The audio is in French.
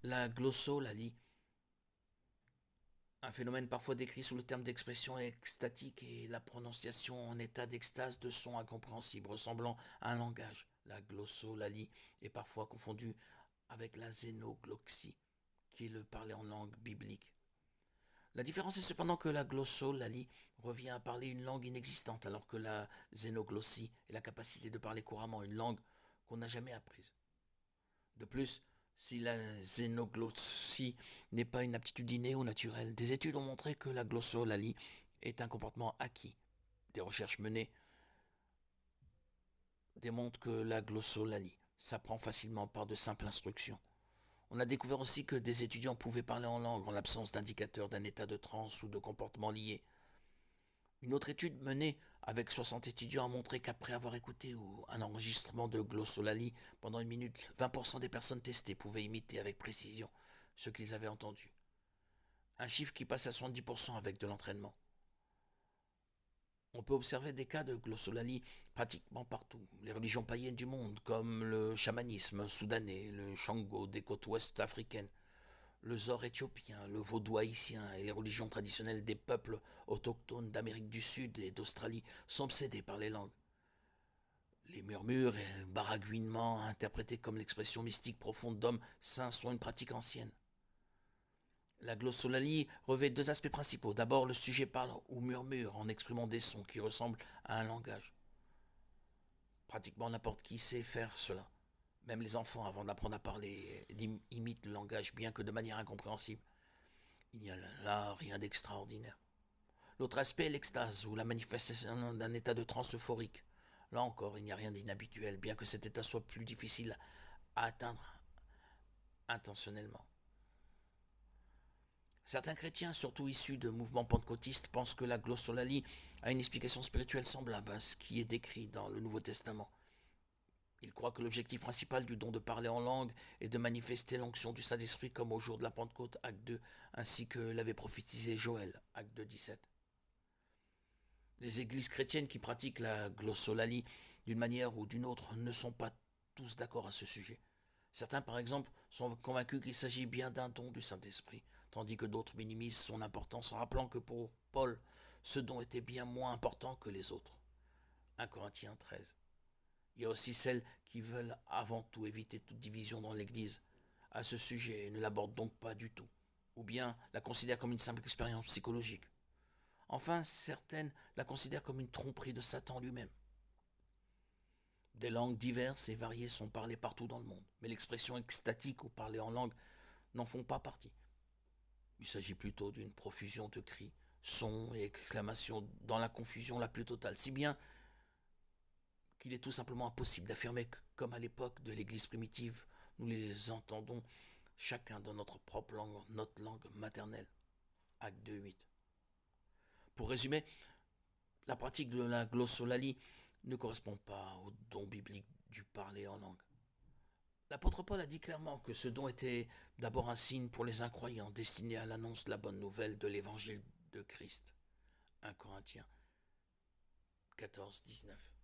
La glossolalie, un phénomène parfois décrit sous le terme d'expression extatique et la prononciation en état d'extase de sons incompréhensibles ressemblant à un langage. La glossolalie est parfois confondue avec la zénogloxie, qui est le parler en langue biblique. La différence est cependant que la glossolalie revient à parler une langue inexistante, alors que la zénoglossie est la capacité de parler couramment une langue qu'on n'a jamais apprise. De plus, si la zénoglossie n'est pas une aptitude innée ou naturelle, des études ont montré que la glossolalie est un comportement acquis. Des recherches menées démontrent que la glossolalie s'apprend facilement par de simples instructions. On a découvert aussi que des étudiants pouvaient parler en langue en l'absence d'indicateurs d'un état de transe ou de comportement lié. Une autre étude menée avec 60 étudiants a montré qu'après avoir écouté un enregistrement de glossolalie pendant une minute, 20% des personnes testées pouvaient imiter avec précision ce qu'ils avaient entendu. Un chiffre qui passe à 70% avec de l'entraînement. On peut observer des cas de glossolalie pratiquement partout. Les religions païennes du monde, comme le chamanisme soudanais, le Shango des côtes ouest africaines, le zor éthiopien, le vaudou haïtien et les religions traditionnelles des peuples autochtones d'Amérique du Sud et d'Australie sont obsédés par les langues. Les murmures et baragouinements, interprétés comme l'expression mystique profonde d'hommes saints, sont une pratique ancienne. La glossolalie revêt deux aspects principaux. D'abord, le sujet parle ou murmure en exprimant des sons qui ressemblent à un langage. Pratiquement n'importe qui sait faire cela. Même les enfants, avant d'apprendre à parler, imitent le langage, bien que de manière incompréhensible. Il n'y a là rien d'extraordinaire. L'autre aspect est l'extase, ou la manifestation d'un état de transe euphorique. Là encore, il n'y a rien d'inhabituel, bien que cet état soit plus difficile à atteindre intentionnellement. Certains chrétiens, surtout issus de mouvements pentecôtistes, pensent que la glossolalie a une explication spirituelle semblable à ce qui est décrit dans le Nouveau Testament. Ils croient que l'objectif principal du don de parler en langue est de manifester l'onction du Saint-Esprit comme au jour de la Pentecôte, acte 2, ainsi que l'avait prophétisé Joël, acte 2, 17. Les églises chrétiennes qui pratiquent la glossolalie d'une manière ou d'une autre ne sont pas tous d'accord à ce sujet. Certains, par exemple, sont convaincus qu'il s'agit bien d'un don du Saint-Esprit, tandis que d'autres minimisent son importance en rappelant que pour Paul, ce don était bien moins important que les autres. 1 Corinthiens 13. Il y a aussi celles qui veulent avant tout éviter toute division dans l'Église à ce sujet et ne l'abordent donc pas du tout, ou bien la considèrent comme une simple expérience psychologique. Enfin, certaines la considèrent comme une tromperie de Satan lui-même. Des langues diverses et variées sont parlées partout dans le monde, mais l'expression extatique ou parler en langue n'en font pas partie. Il s'agit plutôt d'une profusion de cris, sons et exclamations dans la confusion la plus totale, si bien qu'il est tout simplement impossible d'affirmer que, comme à l'époque de l'Église primitive, nous les entendons chacun dans notre propre langue, notre langue maternelle. Acte 2.8. Pour résumer, la pratique de la glossolalie ne correspond pas au don biblique du parler en langue. L'apôtre Paul a dit clairement que ce don était d'abord un signe pour les incroyants destiné à l'annonce de la bonne nouvelle de l'évangile de Christ. 1 Corinthiens 14, 19.